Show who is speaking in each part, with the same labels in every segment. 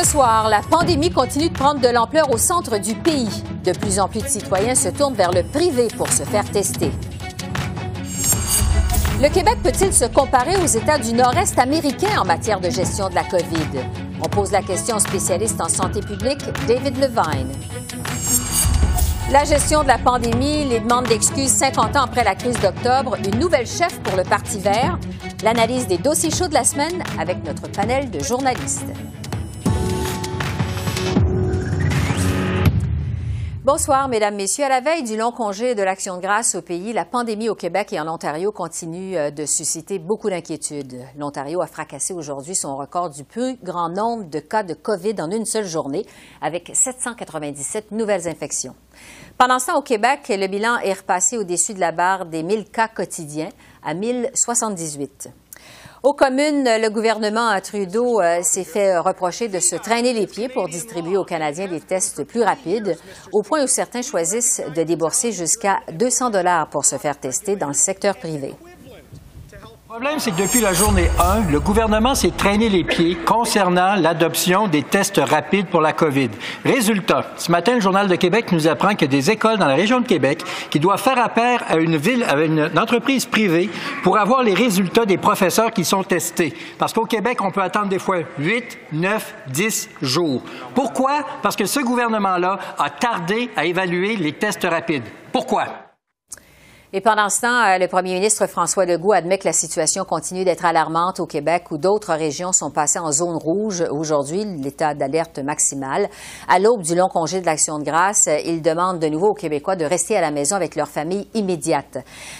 Speaker 1: Ce soir, la pandémie continue de prendre de l'ampleur au centre du pays. De plus en plus de citoyens se tournent vers le privé pour se faire tester. Le Québec peut-il se comparer aux États du Nord-Est américain en matière de gestion de la COVID? On pose la question au spécialiste en santé publique, David Levine. La gestion de la pandémie, les demandes d'excuses 50 ans après la crise d'octobre, une nouvelle chef pour le Parti vert, l'analyse des dossiers chauds de la semaine avec notre panel de journalistes. Bonsoir, Mesdames, Messieurs. À la veille du long congé de l'Action de grâce au pays, la pandémie au Québec et en Ontario continue de susciter beaucoup d'inquiétudes. L'Ontario a fracassé aujourd'hui son record du plus grand nombre de cas de COVID en une seule journée, avec 797 nouvelles infections. Pendant ce temps, au Québec, le bilan est repassé au-dessus de la barre des 1000 cas quotidiens à 1078. Aux communes, le gouvernement Trudeau s'est fait reprocher de se traîner les pieds pour distribuer aux Canadiens des tests plus rapides, au point où certains choisissent de débourser jusqu'à 200 $ pour se faire tester dans le secteur privé.
Speaker 2: Le problème, c'est que depuis la journée 1, le gouvernement s'est traîné les pieds concernant l'adoption des tests rapides pour la COVID. Résultat, ce matin, le Journal de Québec nous apprend qu'il y a des écoles dans la région de Québec qui doivent faire appel à une entreprise privée pour avoir les résultats des professeurs qui sont testés. Parce qu'au Québec, on peut attendre des fois 8, 9, 10 jours. Pourquoi? Parce que ce gouvernement-là a tardé à évaluer les tests rapides. Pourquoi?
Speaker 1: Et pendant ce temps, le premier ministre François Legault admet que la situation continue d'être alarmante au Québec où d'autres régions sont passées en zone rouge aujourd'hui, l'état d'alerte maximale. À l'aube du long congé de l'Action de grâce, il demande de nouveau aux Québécois de rester à la maison avec leur famille immédiate.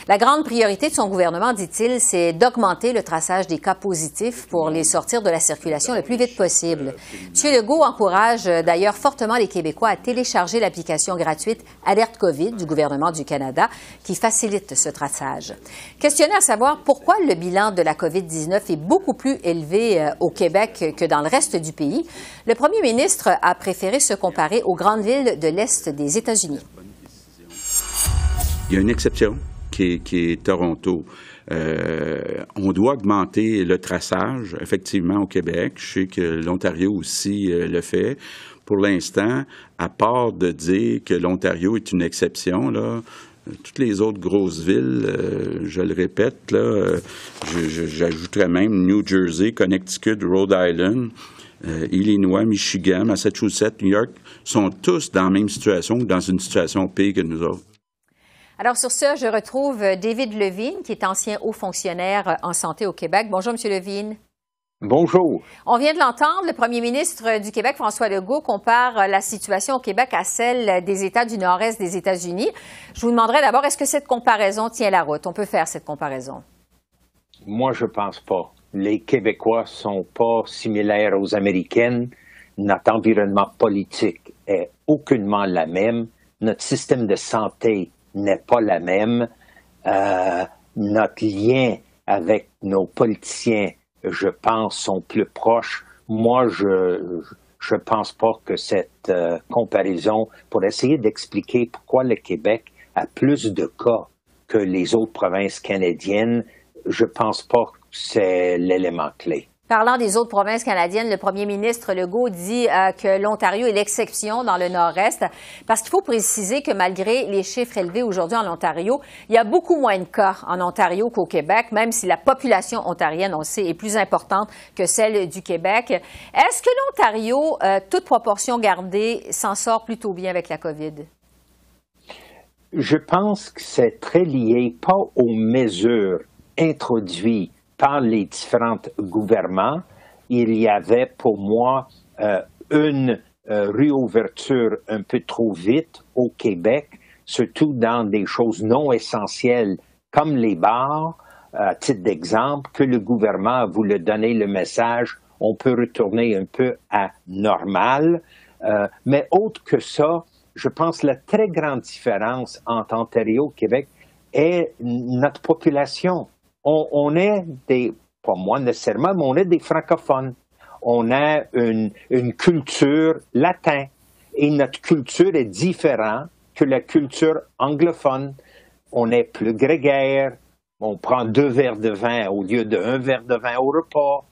Speaker 1: La grande priorité de son gouvernement, dit-il, c'est d'augmenter le traçage des cas positifs pour les sortir de la circulation le plus vite possible. M. Legault encourage d'ailleurs fortement les Québécois à télécharger l'application gratuite Alerte COVID du gouvernement du Canada qui facilite ce traçage. Questionné à savoir pourquoi le bilan de la COVID-19 est beaucoup plus élevé au Québec que dans le reste du pays, le premier ministre a préféré se comparer aux grandes villes de l'Est des États-Unis.
Speaker 3: Il y a une exception qui est Toronto. On doit augmenter le traçage, effectivement, au Québec. Je sais que l'Ontario aussi le fait. Pour l'instant, à part de dire que l'Ontario est une exception, là, toutes les autres grosses villes, je le répète, là, j'ajouterais même New Jersey, Connecticut, Rhode Island, Illinois, Michigan, Massachusetts, New York, sont tous dans la même situation ou dans une situation pire que nous autres.
Speaker 1: Alors sur ce, je retrouve David Levine, qui est ancien haut fonctionnaire en santé au Québec. Bonjour, M. Levine.
Speaker 4: Bonjour.
Speaker 1: On vient de l'entendre, le premier ministre du Québec, François Legault, compare la situation au Québec à celle des États du Nord-Est des États-Unis. Je vous demanderai d'abord, est-ce que cette comparaison tient la route? On peut faire cette comparaison?
Speaker 4: Moi, je pense pas. Les Québécois sont pas similaires aux Américaines. Notre environnement politique est aucunement la même. Notre système de santé n'est pas la même. Notre lien avec nos politiciens, je pense, sont plus proches. Moi, je pense pas que cette comparaison, pour essayer d'expliquer pourquoi le Québec a plus de cas que les autres provinces canadiennes, je pense pas que c'est l'élément clé.
Speaker 1: Parlant des autres provinces canadiennes, le premier ministre Legault dit que l'Ontario est l'exception dans le Nord-Est, parce qu'il faut préciser que malgré les chiffres élevés aujourd'hui en Ontario, il y a beaucoup moins de cas en Ontario qu'au Québec, même si la population ontarienne, on le sait, est plus importante que celle du Québec. Est-ce que l'Ontario, toute proportion gardée, s'en sort plutôt bien avec la COVID?
Speaker 4: Je pense que c'est très lié, pas aux mesures introduites par les différents gouvernements. Il y avait pour moi une réouverture un peu trop vite au Québec, surtout dans des choses non essentielles comme les bars, à titre d'exemple, que le gouvernement a voulu donner le message on peut retourner un peu à normal. Mais autre que ça, je pense que la très grande différence entre Ontario et Québec est notre population. On est des, pas moi nécessairement, mais on est des francophones. On a une culture latine et notre culture est différente que la culture anglophone. On est plus grégaire, on prend 2 verres de vin au lieu de 1 verre de vin au repas.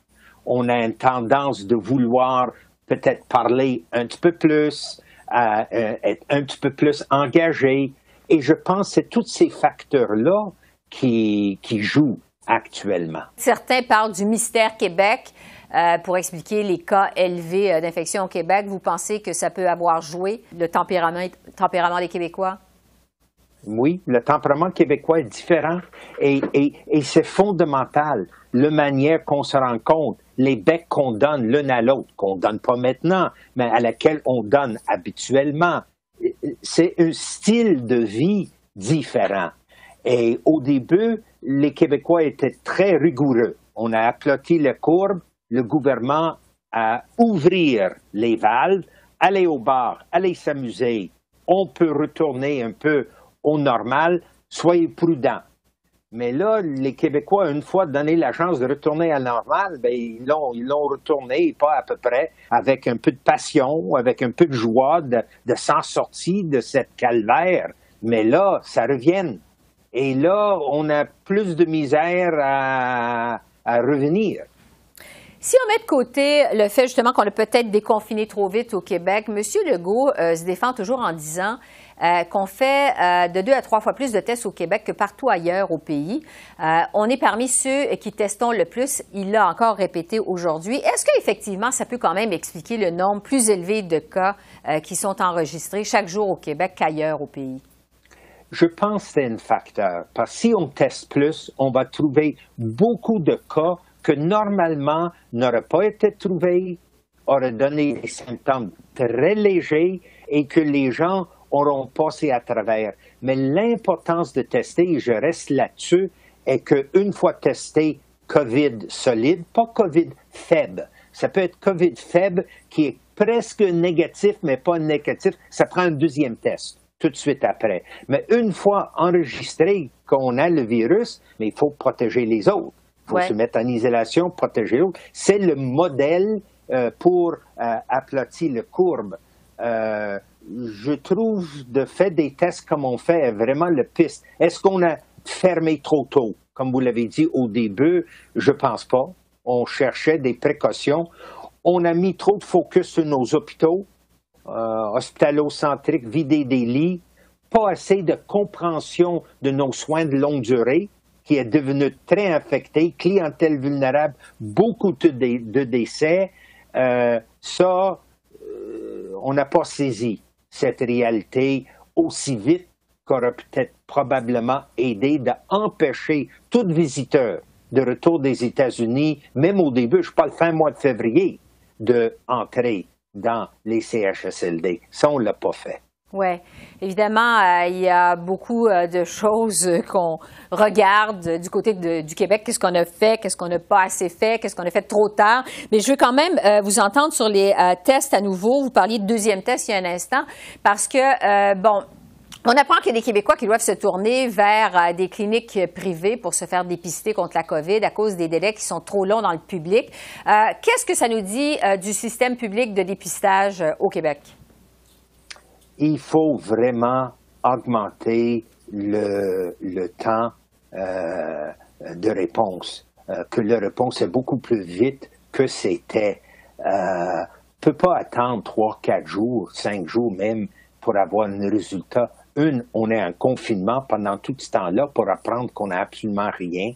Speaker 4: On a une tendance de vouloir peut-être parler un petit peu plus, être un petit peu plus engagé. Et je pense que c'est tous ces facteurs-là qui jouent actuellement.
Speaker 1: Certains parlent du mystère Québec pour expliquer les cas élevés d'infection au Québec. Vous pensez que ça peut avoir joué le tempérament des Québécois?
Speaker 4: Oui, le tempérament québécois est différent et c'est fondamental. La manière qu'on se rend compte, les becs qu'on donne l'un à l'autre, qu'on ne donne pas maintenant, mais à laquelle on donne habituellement. C'est un style de vie différent. Et au début, les Québécois étaient très rigoureux. On a aplati la courbe, le gouvernement a ouvert les valves, aller au bar, aller s'amuser. On peut retourner un peu au normal, soyez prudents. Mais là, les Québécois, une fois donné la chance de retourner à normal, ben ils l'ont retourné, pas à peu près, avec un peu de passion, avec un peu de joie de s'en sortir de cette calvaire. Mais là, ça revient. Et là, on a plus de misère à revenir.
Speaker 1: Si on met de côté le fait justement qu'on a peut-être déconfiné trop vite au Québec, M. Legault se défend toujours en disant qu'on fait de 2 à 3 fois plus de tests au Québec que partout ailleurs au pays. On est parmi ceux qui testons le plus. Il l'a encore répété aujourd'hui. Est-ce qu'effectivement, ça peut quand même expliquer le nombre plus élevé de cas qui sont enregistrés chaque jour au Québec qu'ailleurs au pays?
Speaker 4: Je pense que c'est un facteur. Parce que si on teste plus, on va trouver beaucoup de cas que normalement n'auraient pas été trouvés, auraient donné des symptômes très légers et que les gens auront passé à travers. Mais l'importance de tester, et je reste là-dessus, est qu'une fois testé COVID solide, pas COVID faible, ça peut être COVID faible qui est presque négatif, mais pas négatif, ça prend un deuxième test tout de suite après. Mais une fois enregistré qu'on a le virus, mais il faut protéger les autres. Il faut se mettre en isolation, protéger l'autre. C'est le modèle pour aplatir la courbe. Je trouve de fait des tests comme on fait vraiment le piste. Est-ce qu'on a fermé trop tôt? Comme vous l'avez dit au début, je pense pas. On cherchait des précautions. On a mis trop de focus sur nos hôpitaux, hospitalo-centriques, vider des lits, pas assez de compréhension de nos soins de longue durée, qui est devenu très infecté, clientèle vulnérable, beaucoup de décès. On n'a pas saisi cette réalité aussi vite qu'aurait peut-être probablement aidé d'empêcher tout visiteur de retour des États-Unis, même au début, je parle fin mois de février, d'entrer dans les CHSLD. Ça, on ne l'a pas fait.
Speaker 1: Oui, évidemment, il y a beaucoup de choses qu'on regarde du côté du Québec. Qu'est-ce qu'on a fait, qu'est-ce qu'on n'a pas assez fait, qu'est-ce qu'on a fait trop tard. Mais je veux quand même vous entendre sur les tests à nouveau. Vous parliez de deuxième test il y a un instant parce que, on apprend qu'il y a des Québécois qui doivent se tourner vers des cliniques privées pour se faire dépister contre la COVID à cause des délais qui sont trop longs dans le public. Qu'est-ce que ça nous dit du système public de dépistage au Québec?
Speaker 4: Il faut vraiment augmenter le temps de réponse, que la réponse est beaucoup plus vite que c'était. On ne peut pas attendre 3, 4 jours, 5 jours même pour avoir un résultat. On est en confinement pendant tout ce temps-là pour apprendre qu'on n'a absolument rien.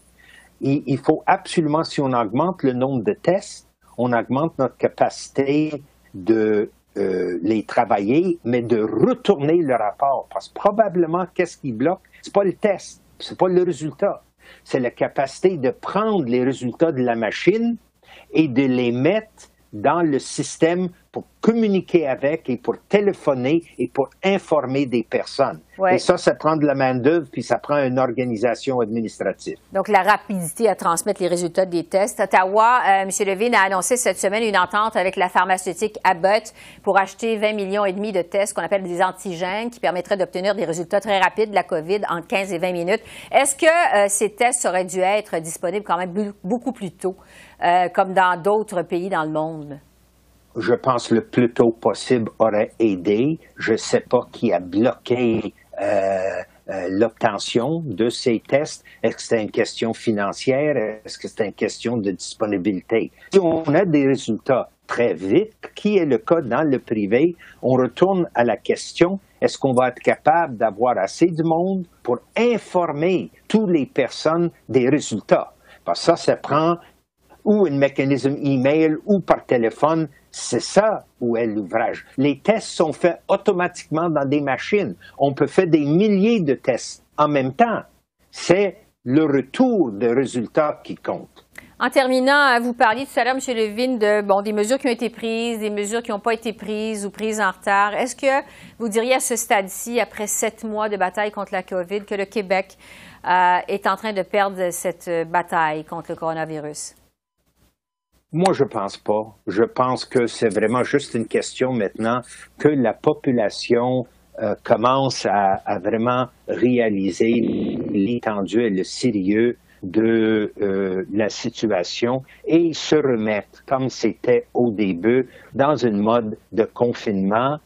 Speaker 4: Il faut absolument, si on augmente le nombre de tests, on augmente notre capacité de les travailler, mais de retourner le rapport. Parce que probablement, qu'est-ce qui bloque? C'est pas le test, c'est pas le résultat. C'est la capacité de prendre les résultats de la machine et de les mettre dans le système pour communiquer avec et pour téléphoner et pour informer des personnes. Ouais. Et ça prend de la main-d'œuvre puis ça prend une organisation administrative.
Speaker 1: Donc, la rapidité à transmettre les résultats des tests. Ottawa, M. Levine a annoncé cette semaine une entente avec la pharmaceutique Abbott pour acheter 20,5 millions de tests qu'on appelle des antigènes qui permettraient d'obtenir des résultats très rapides de la COVID en 15 et 20 minutes. Est-ce que ces tests auraient dû être disponibles quand même beaucoup plus tôt, comme dans d'autres pays dans le monde?
Speaker 4: Je pense que le plus tôt possible aurait aidé. Je ne sais pas qui a bloqué l'obtention de ces tests. Est-ce que c'est une question financière? Est-ce que c'est une question de disponibilité? Si on a des résultats très vite, qui est le cas dans le privé. On retourne à la question, est-ce qu'on va être capable d'avoir assez de monde pour informer toutes les personnes des résultats? Parce que ça prend ou un mécanisme email ou par téléphone. C'est ça où est l'ouvrage. Les tests sont faits automatiquement dans des machines. On peut faire des milliers de tests en même temps. C'est le retour des résultats qui compte.
Speaker 1: En terminant, vous parliez tout à l'heure, M. Levine, des mesures qui ont été prises, des mesures qui n'ont pas été prises ou prises en retard. Est-ce que vous diriez à ce stade-ci, après 7 mois de bataille contre la COVID, que le Québec est en train de perdre cette bataille contre le coronavirus?
Speaker 4: Moi, je pense pas. Je pense que c'est vraiment juste une question maintenant que la population commence à vraiment réaliser l'étendue et le sérieux de la situation et se remettre, comme c'était au début, dans une mode de confinement.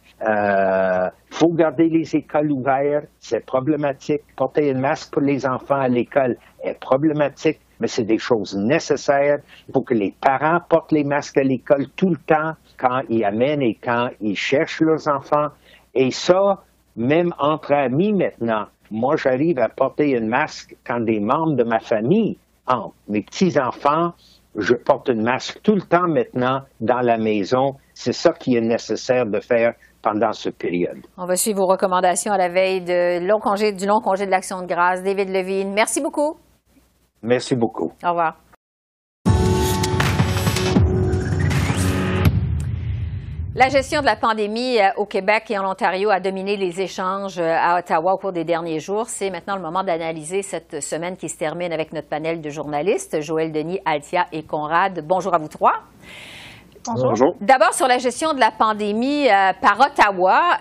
Speaker 4: Faut garder les écoles ouvertes, c'est problématique. Porter un masque pour les enfants à l'école est problématique, mais c'est des choses nécessaires. Il faut que les parents portent les masques à l'école tout le temps, quand ils amènent et quand ils cherchent leurs enfants. Et ça, même entre amis maintenant, moi j'arrive à porter un masque quand des membres de ma famille entrent. Mes petits-enfants, je porte un masque tout le temps maintenant dans la maison. C'est ça qui est nécessaire de faire pendant cette période.
Speaker 1: On va suivre vos recommandations à la veille du long congé de l'Action de grâce. David Levine, merci beaucoup.
Speaker 4: Merci beaucoup.
Speaker 1: Au revoir. La gestion de la pandémie au Québec et en Ontario a dominé les échanges à Ottawa au cours des derniers jours. C'est maintenant le moment d'analyser cette semaine qui se termine avec notre panel de journalistes, Joël Denis, Althia et Conrad. Bonjour à vous trois.
Speaker 5: Bonjour.
Speaker 1: D'abord, sur la gestion de la pandémie par Ottawa,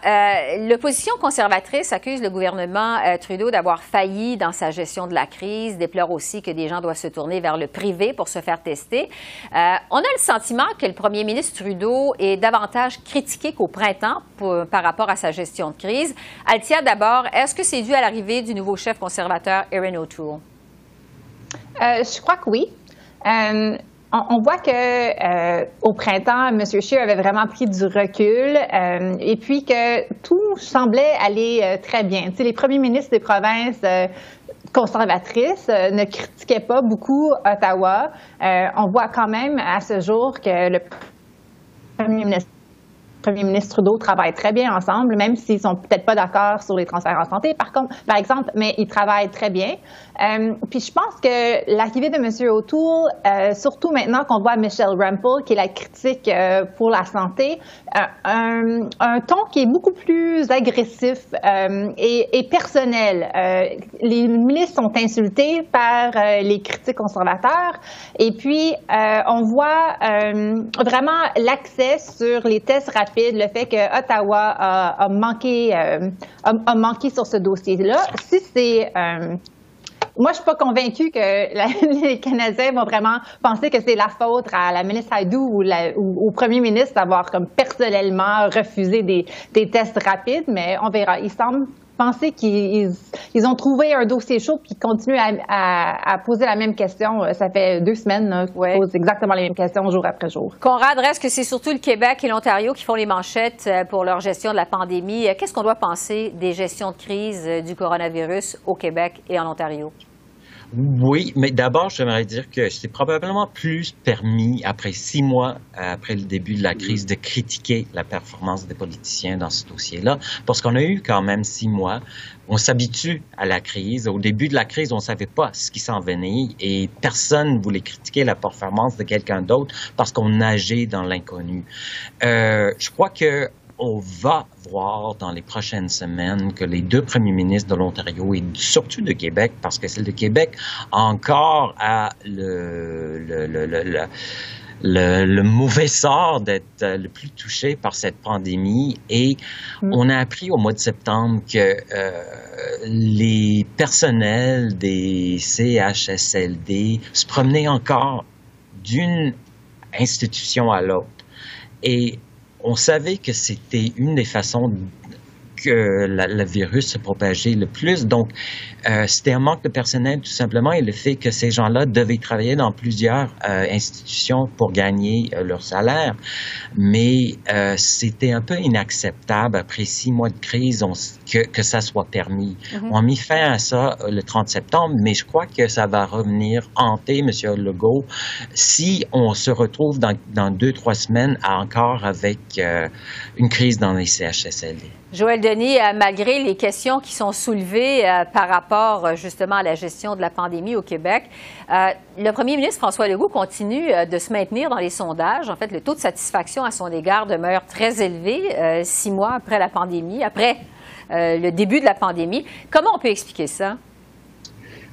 Speaker 1: l'opposition conservatrice accuse le gouvernement Trudeau d'avoir failli dans sa gestion de la crise, déplore aussi que des gens doivent se tourner vers le privé pour se faire tester. On a le sentiment que le premier ministre Trudeau est davantage critiqué qu'au printemps par rapport à sa gestion de crise. Althia, d'abord, est-ce que c'est dû à l'arrivée du nouveau chef conservateur, Erin O'Toole?
Speaker 5: Je crois que oui. On voit que au printemps, M. Scheer avait vraiment pris du recul et puis que tout semblait aller très bien. Tu sais, les premiers ministres des provinces conservatrices ne critiquaient pas beaucoup Ottawa. On voit quand même à ce jour que le premier ministre Trudeau travaille très bien ensemble, même s'ils sont peut-être pas d'accord sur les transferts en santé, par exemple, mais ils travaillent très bien. Puis je pense que l'arrivée de M. O'Toole, surtout maintenant qu'on voit Michelle Rempel, qui est la critique pour la santé, un ton qui est beaucoup plus agressif et personnel. Les ministres sont insultés par les critiques conservateurs et puis on voit vraiment l'accès sur les tests rapides, le fait que Ottawa a manqué sur ce dossier-là. Si c'est moi, je suis pas convaincue que les Canadiens vont vraiment penser que c'est la faute à la ministre Haidou ou au premier ministre d'avoir comme personnellement refusé des tests rapides, mais on verra. Il semble penser qu'ils ont trouvé un dossier chaud puis qu'ils continuent à poser la même question. Ça fait 2 semaines qu'ils posent exactement les mêmes questions jour après jour.
Speaker 1: Conrad, reste que c'est surtout le Québec et l'Ontario qui font les manchettes pour leur gestion de la pandémie. Qu'est-ce qu'on doit penser des gestions de crise du coronavirus au Québec et en Ontario?
Speaker 6: Oui, mais d'abord, j'aimerais dire que c'est probablement plus permis, après 6 mois, après le début de la crise, de critiquer la performance des politiciens dans ce dossier-là, parce qu'on a eu quand même 6 mois. On s'habitue à la crise. Au début de la crise, on ne savait pas ce qui s'en venait et personne ne voulait critiquer la performance de quelqu'un d'autre parce qu'on nageait dans l'inconnu. Je crois que on va voir dans les prochaines semaines que les 2 premiers ministres de l'Ontario et surtout de Québec, parce que celle de Québec encore a le mauvais sort d'être le plus touché par cette pandémie. Et on a appris au mois de septembre que les personnels des CHSLD se promenaient encore d'une institution à l'autre. Et on savait que c'était une des façons que le virus se propageait le plus. Donc, c'était un manque de personnel tout simplement et le fait que ces gens-là devaient travailler dans plusieurs institutions pour gagner leur salaire. Mais c'était un peu inacceptable après 6 mois de crise que ça soit permis. On a mis fin à ça le 30 septembre, mais je crois que ça va revenir hanter M. Legault si on se retrouve dans 2-3 semaines encore avec une crise dans les CHSLD.
Speaker 1: Joël Denis, malgré les questions qui sont soulevées par rapport justement à la gestion de la pandémie au Québec, le premier ministre François Legault continue de se maintenir dans les sondages. En fait, le taux de satisfaction à son égard demeure très élevé 6 mois après la pandémie, après le début de la pandémie. Comment on peut expliquer ça?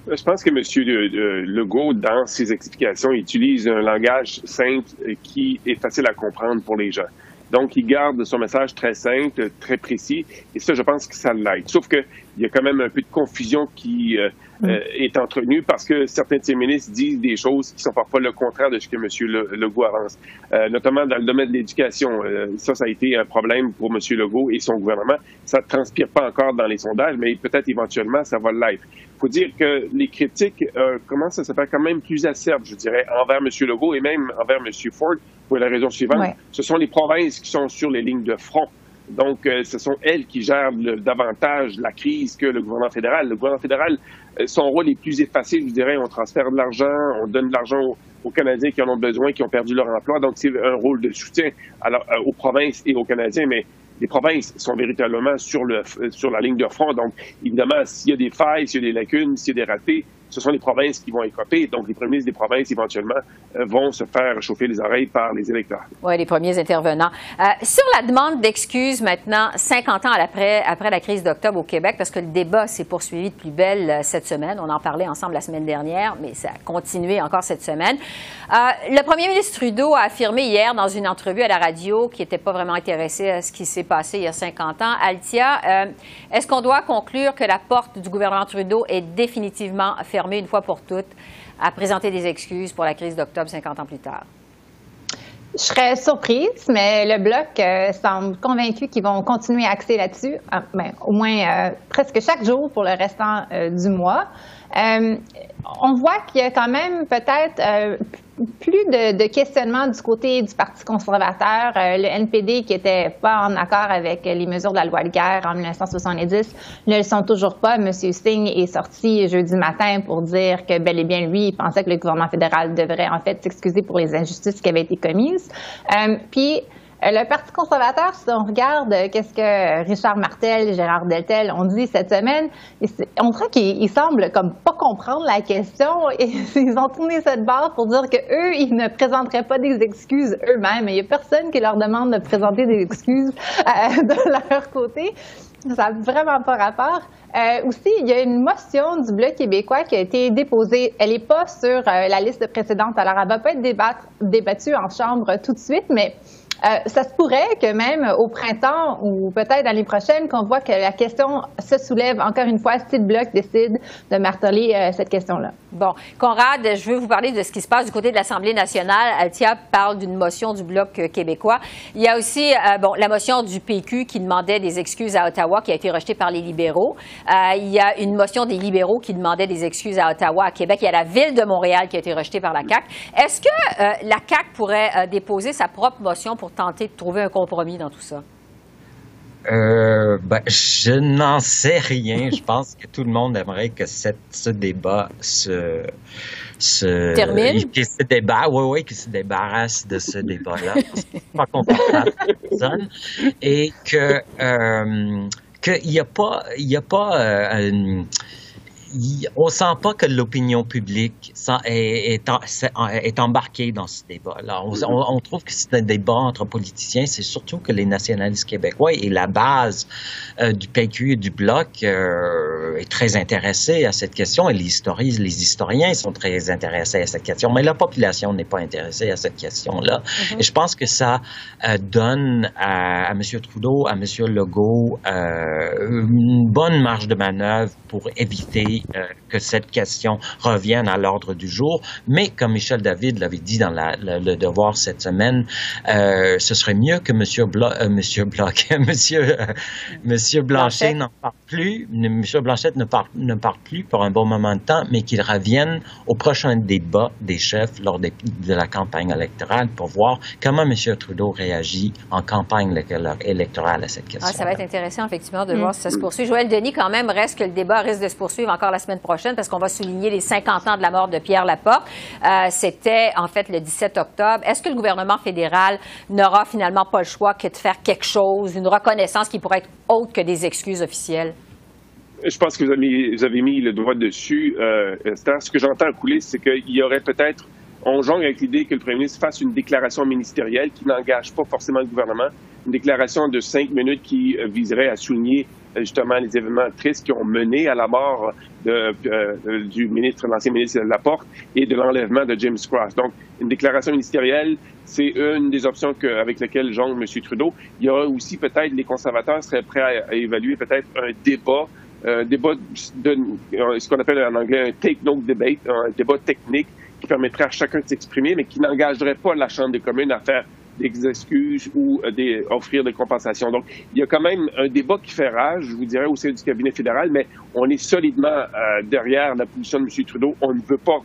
Speaker 7: Je pense que M. Legault, dans ses explications, utilise un langage simple qui est facile à comprendre pour les gens. Donc, il garde son message très simple, très précis, et ça, je pense que ça l'aide. Sauf qu'il y a quand même un peu de confusion qui est entretenue parce que certains de ses ministres disent des choses qui sont parfois le contraire de ce que M. Legault avance, notamment dans le domaine de l'éducation. Ça a été un problème pour M. Legault et son gouvernement. Ça ne transpire pas encore dans les sondages, mais peut-être éventuellement, ça va l'être. Il faut dire que les critiques commencent à se faire quand même plus acerbes, je dirais, envers M. Legault et même envers M. Ford, pour la raison suivante. Ouais. Ce sont les provinces qui sont sur les lignes de front. Donc, ce sont elles qui gèrent davantage la crise que le gouvernement fédéral. Le gouvernement fédéral, son rôle est plus effacé, je dirais. On transfère de l'argent, on donne de l'argent aux Canadiens qui en ont besoin, qui ont perdu leur emploi. Donc, c'est un rôle de soutien aux provinces et aux Canadiens. Mais les provinces sont véritablement sur la ligne de front. Donc, évidemment, s'il y a des failles, s'il y a des lacunes, s'il y a des ratés, ce sont les provinces qui vont écoper. Donc, les premiers des provinces, éventuellement, vont se faire chauffer les oreilles par les électeurs.
Speaker 1: Oui, les premiers intervenants. Sur la demande d'excuses maintenant, 50 ans après la crise d'octobre au Québec, parce que le débat s'est poursuivi de plus belle cette semaine. On en parlait ensemble la semaine dernière, mais ça a continué encore cette semaine. Le premier ministre Trudeau a affirmé hier dans une entrevue à la radio qu'il n'était pas vraiment intéressé à ce qui s'est passé il y a 50 ans. Althia, est-ce qu'on doit conclure que la porte du gouvernement Trudeau est définitivement fermée une fois pour toutes à présenter des excuses pour la crise d'octobre 50 ans plus tard?
Speaker 5: Je serais surprise, mais le Bloc semble convaincu qu'ils vont continuer à axer là-dessus, au moins presque chaque jour pour le restant du mois. On voit qu'il y a quand même peut-être plus de questionnements du côté du Parti conservateur. Le NPD, qui n'était pas en accord avec les mesures de la loi de guerre en 1970, ne le sont toujours pas. M. Singh est sorti jeudi matin pour dire que bel et bien, lui, il pensait que le gouvernement fédéral devrait en fait s'excuser pour les injustices qui avaient été commises. Le Parti conservateur, si on regarde qu'est-ce que Richard Martel, Gérard Deltel ont dit cette semaine, on dirait qu'ils semblent comme pas comprendre la question et ils ont tourné cette barre pour dire qu'eux, ils ne présenteraient pas des excuses eux-mêmes. Il n'y a personne qui leur demande de présenter des excuses de leur côté. Ça n'a vraiment pas rapport. Aussi, il y a une motion du Bloc québécois qui a été déposée. Elle n'est pas sur la liste précédente, alors elle ne va pas être débattue en Chambre tout de suite, mais ça se pourrait que même au printemps ou peut-être l'année prochaine, qu'on voit que la question se soulève encore une fois si le Bloc décide de marteler cette question-là.
Speaker 1: Bon. Conrad, je veux vous parler de ce qui se passe du côté de l'Assemblée nationale. Althia parle d'une motion du Bloc québécois. Il y a aussi la motion du PQ qui demandait des excuses à Ottawa, qui a été rejetée par les libéraux. Il y a une motion des libéraux qui demandait des excuses à Ottawa, à Québec. Il y a la Ville de Montréal qui a été rejetée par la CAQ. Est-ce que la CAQ pourrait déposer sa propre motion pour tenter de trouver un compromis dans tout ça?
Speaker 6: Je n'en sais rien. Je pense que tout le monde aimerait que ce débat se
Speaker 1: termine.
Speaker 6: Qu'il se débarrasse de ce débat-là. C'est pas confortable pour personne. Et qu'il n'y a pas on sent pas que l'opinion publique est embarquée dans ce débat-là. On trouve que c'est un débat entre politiciens. C'est surtout que les nationalistes québécois et la base du PQ et du Bloc est très intéressée à cette question. Et les historiens sont très intéressés à cette question. Mais la population n'est pas intéressée à cette question-là. Mm-hmm. Et je pense que ça donne à M. Trudeau, à M. Legault, une bonne marge de manœuvre pour éviter que cette question revienne à l'ordre du jour. Mais comme Michel David l'avait dit dans le Devoir cette semaine, ce serait mieux que Monsieur Blanchet n'en parle plus. Monsieur Blanchette ne parle plus pour un bon moment de temps, mais qu'il revienne au prochain débat des chefs lors de la campagne électorale pour voir comment M. Trudeau réagit en campagne électorale à cette question.
Speaker 1: Ça va être intéressant, effectivement, de voir si ça se poursuit. Joël Denis, quand même, reste que le débat risque de se poursuivre encore la semaine prochaine parce qu'on va souligner les 50 ans de la mort de Pierre Laporte. C'était, en fait, le 17 octobre. Est-ce que le gouvernement fédéral n'aura finalement pas le choix que de faire quelque chose, une reconnaissance qui pourrait être autre que des excuses officielles?
Speaker 7: Je pense que vous avez mis le doigt dessus, Esther. Ce que j'entends en coulisses, c'est qu'il y aurait peut-être, on jongle avec l'idée que le premier ministre fasse une déclaration ministérielle qui n'engage pas forcément le gouvernement, une déclaration de 5 minutes qui viserait à souligner justement les événements tristes qui ont mené à la mort du ministre, l'ancien ministre Laporte et de l'enlèvement de James Cross. Donc, une déclaration ministérielle, c'est une des options avec lesquelles jongle M. Trudeau. Il y aura aussi peut-être, les conservateurs seraient prêts à évaluer peut-être un débat de ce qu'on appelle en anglais un take-note debate, un débat technique qui permettrait à chacun de s'exprimer, mais qui n'engagerait pas la Chambre des communes à faire des excuses ou offrir des compensations. Donc, il y a quand même un débat qui fait rage, je vous dirais, au sein du cabinet fédéral, mais on est solidement derrière la position de M. Trudeau. On ne veut pas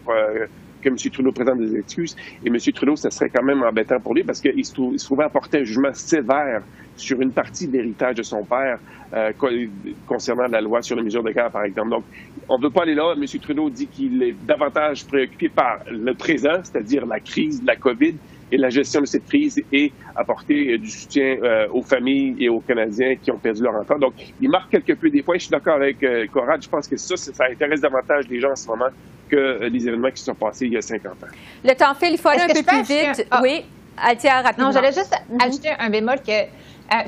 Speaker 7: que M. Trudeau présente des excuses. Et M. Trudeau, ça serait quand même embêtant pour lui parce qu'il se trouvait à porter un jugement sévère sur une partie de l'héritage de son père concernant la loi sur les mesures de guerre, par exemple. Donc, on ne veut pas aller là. M. Trudeau dit qu'il est davantage préoccupé par le présent, c'est-à-dire la crise de la COVID et la gestion de cette crise et apporter du soutien aux familles et aux Canadiens qui ont perdu leur enfant. Donc, il marque quelque peu des points. Je suis d'accord avec Conrad. Je pense que ça intéresse davantage les gens en ce moment que les événements qui se sont passés il y a 50 ans.
Speaker 1: Le temps file, il faut aller un peu plus vite. Oui, Althia, rapidement.
Speaker 5: Non, j'allais juste ajouter un bémol que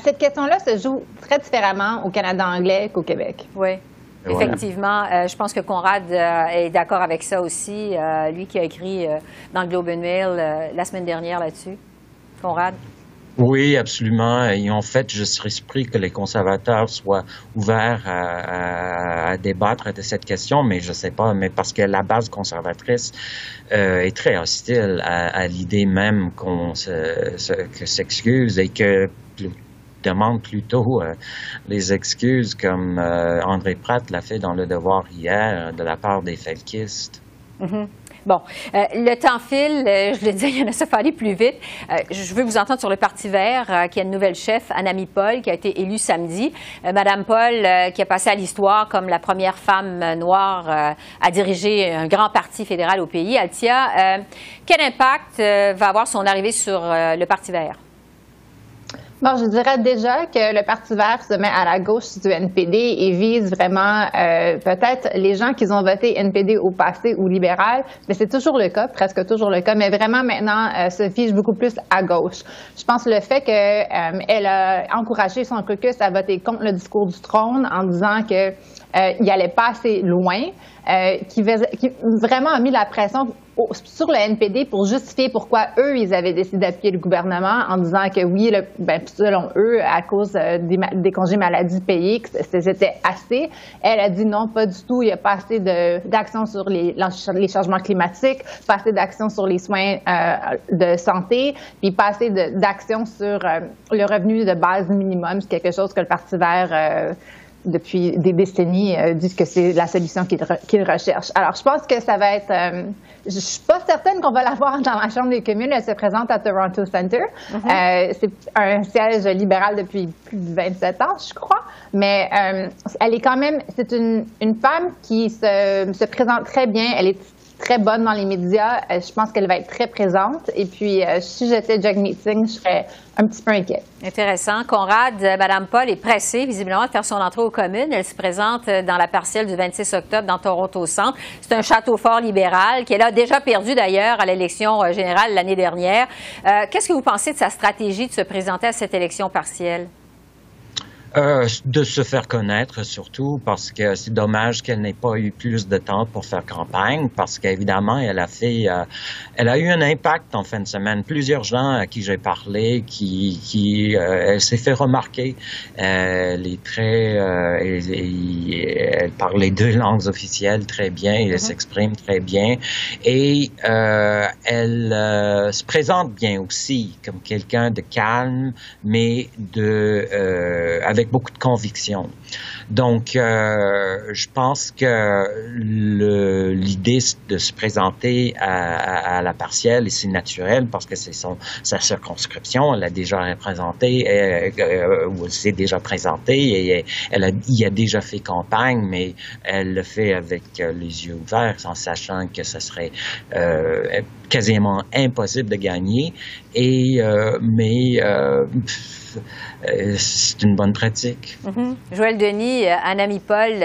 Speaker 5: cette question-là se joue très différemment au Canada anglais qu'au Québec.
Speaker 1: Oui. Effectivement, je pense que Conrad est d'accord avec ça aussi, lui qui a écrit dans le Globe and Mail la semaine dernière là-dessus. Conrad?
Speaker 6: Oui, absolument. Et en fait, je serais surpris que les conservateurs soient ouverts à débattre de cette question, mais je sais pas, mais parce que la base conservatrice est très hostile à l'idée même qu'on s'excuse et que demande plutôt les excuses comme André Pratt l'a fait dans Le Devoir hier de la part des felkistes.
Speaker 1: Mm-hmm. Bon, le temps file, je le disais, il y en a ça, il faut aller plus vite. Je veux vous entendre sur le Parti vert, qui a une nouvelle chef, Annamie Paul, qui a été élue samedi. Madame Paul, qui a passé à l'histoire comme la première femme noire à diriger un grand parti fédéral au pays. Althia, quel impact va avoir son arrivée sur le Parti vert?
Speaker 5: Bon, je dirais déjà que le Parti vert se met à la gauche du NPD et vise vraiment peut-être les gens qui ont voté NPD au passé ou libéral, mais c'est toujours le cas, presque toujours le cas, mais vraiment maintenant se fiche beaucoup plus à gauche. Je pense que le fait qu'elle a encouragé son caucus à voter contre le discours du trône en disant que il n'allait pas assez loin, qui vraiment a mis la pression sur le NPD pour justifier pourquoi eux, ils avaient décidé d'appuyer le gouvernement en disant que oui, selon eux, à cause des congés maladie payés, que c'était assez. Elle a dit non, pas du tout. Il n'y a pas assez d'action sur les changements climatiques, pas assez d'action sur les soins de santé, puis pas assez d'action sur le revenu de base minimum. C'est quelque chose que le Parti vert depuis des décennies, disent que c'est la solution qu'ils recherchent. Alors, je pense que ça va être... je suis pas certaine qu'on va la voir dans la Chambre des communes. Elle se présente à Toronto Centre. Mm-hmm. C'est un siège libéral depuis plus de 27 ans, je crois. Mais elle est quand même... C'est une femme qui se présente très bien. Elle est très bonne dans les médias. Je pense qu'elle va être très présente. Et puis, si j'étais Jack Meeting, je serais un petit peu inquiète.
Speaker 1: Intéressant. Conrad, Mme Paul est pressée, visiblement, de faire son entrée aux communes. Elle se présente dans la partielle du 26 octobre dans Toronto Centre. C'est un château fort libéral qu'elle a déjà perdu, d'ailleurs, à l'élection générale l'année dernière. Qu'est-ce que vous pensez de sa stratégie de se présenter à cette élection partielle?
Speaker 6: De se faire connaître surtout, parce que c'est dommage qu'elle n'ait pas eu plus de temps pour faire campagne, parce qu'évidemment elle a eu un impact en fin de semaine. Plusieurs gens à qui j'ai parlé, elle s'est fait remarquer. Elle parle les 2 langues officielles très bien, elle s'exprime très bien, et elle se présente bien aussi comme quelqu'un de calme, mais avec beaucoup de conviction. Donc, je pense que l'idée de se présenter à la partielle, et c'est naturel parce que c'est sa circonscription, elle a déjà représenté, ou elle s'est déjà présentée, et elle y a déjà fait campagne, mais elle le fait avec les yeux ouverts, en sachant que ce serait quasiment impossible de gagner, c'est une bonne pratique.
Speaker 1: Joël Denis, Anna Paul,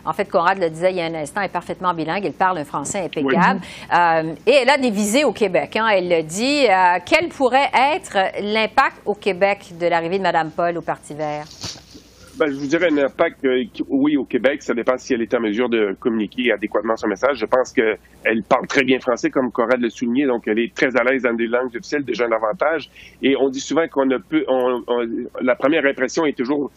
Speaker 1: en fait, Conrad le disait il y a un instant, est parfaitement bilingue. Elle parle un français impeccable. Oui. Et elle a des visées au Québec. Elle le dit. Quel pourrait être l'impact au Québec de l'arrivée de Mme Paul au Parti vert?
Speaker 7: Je vous dirais un impact, oui, au Québec. Ça dépend si elle est en mesure de communiquer adéquatement son message. Je pense qu'elle parle très bien français, comme Conrad l'a souligné, donc elle est très à l'aise dans des langues officielles, déjà un avantage. Et on dit souvent la première impression est toujours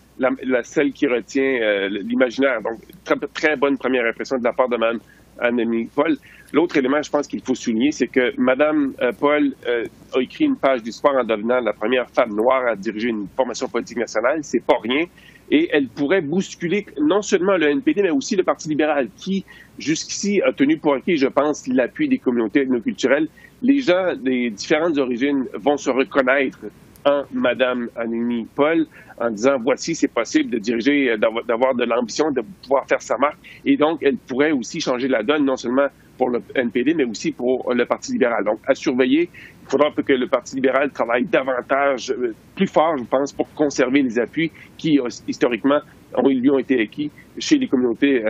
Speaker 7: celle qui retient l'imaginaire. Donc, très, très bonne première impression de la part de Mme Anna Paul. L'autre élément, je pense qu'il faut souligner, c'est que Mme Paul a écrit une page d'histoire en devenant la première femme noire à diriger une formation politique nationale. C'est pas rien. Et elle pourrait bousculer non seulement le NPD, mais aussi le Parti libéral, qui, jusqu'ici, a tenu pour acquis, je pense, l'appui des communautés ethnoculturelles. Les gens des différentes origines vont se reconnaître en Mme Anna Paul en disant, voici, c'est possible de diriger, d'avoir de l'ambition, de pouvoir faire sa marque. Et donc, elle pourrait aussi changer la donne, non seulement pour le NPD, mais aussi pour le Parti libéral. Donc, à surveiller, il faudra que le Parti libéral travaille davantage, plus fort, je pense, pour conserver les appuis qui, historiquement, lui ont été acquis chez les communautés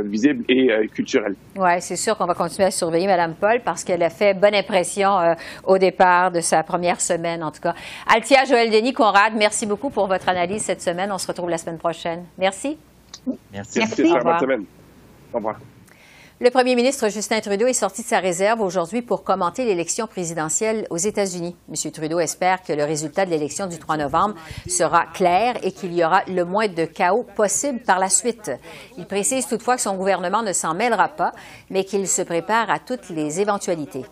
Speaker 7: visibles et culturelles.
Speaker 1: Oui, c'est sûr qu'on va continuer à surveiller Mme Paul parce qu'elle a fait bonne impression au départ de sa première semaine, en tout cas. Althia, Joël Denis, Conrad, merci beaucoup pour votre analyse cette semaine. On se retrouve la semaine prochaine. Merci.
Speaker 7: Merci. Bonne semaine. Au revoir.
Speaker 1: Le premier ministre Justin Trudeau est sorti de sa réserve aujourd'hui pour commenter l'élection présidentielle aux États-Unis. M. Trudeau espère que le résultat de l'élection du 3 novembre sera clair et qu'il y aura le moins de chaos possible par la suite. Il précise toutefois que son gouvernement ne s'en mêlera pas, mais qu'il se prépare à toutes les éventualités.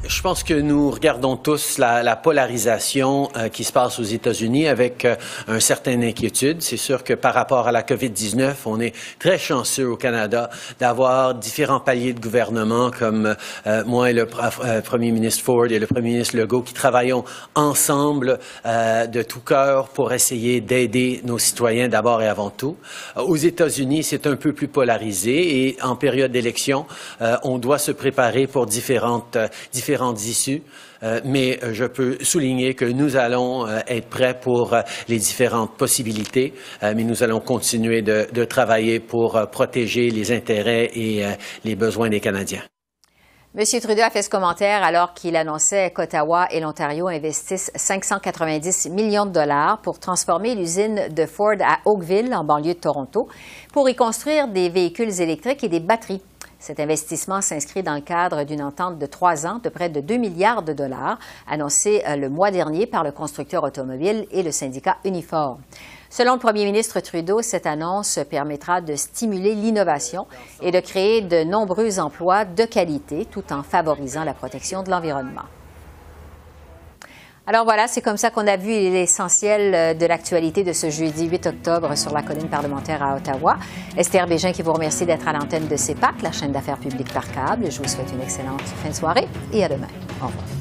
Speaker 8: Je pense que nous regardons tous la polarisation qui se passe aux États-Unis avec une certaine inquiétude. C'est sûr que par rapport à la COVID-19, on est très chanceux au Canada d'avoir différents paliers de gouvernement comme moi et le premier ministre Ford et le premier ministre Legault qui travaillons ensemble de tout cœur pour essayer d'aider nos citoyens d'abord et avant tout. Aux États-Unis, c'est un peu plus polarisé et en période d'élection, on doit se préparer pour différentes issues, mais je peux souligner que nous allons être prêts pour les différentes possibilités, mais nous allons continuer de travailler pour protéger les intérêts et les besoins des Canadiens.
Speaker 1: M. Trudeau a fait ce commentaire alors qu'il annonçait qu'Ottawa et l'Ontario investissent 590 millions de dollars pour transformer l'usine de Ford à Oakville, en banlieue de Toronto, pour y construire des véhicules électriques et des batteries. Cet investissement s'inscrit dans le cadre d'une entente de 3 ans de près de 2 milliards de dollars, annoncée le mois dernier par le constructeur automobile et le syndicat Unifor. Selon le premier ministre Trudeau, cette annonce permettra de stimuler l'innovation et de créer de nombreux emplois de qualité tout en favorisant la protection de l'environnement. Alors voilà, c'est comme ça qu'on a vu l'essentiel de l'actualité de ce jeudi 8 octobre sur la colline parlementaire à Ottawa. Esther Bégin qui vous remercie d'être à l'antenne de CEPAC, la chaîne d'affaires publiques par câble. Je vous souhaite une excellente fin de soirée et à demain. Au revoir.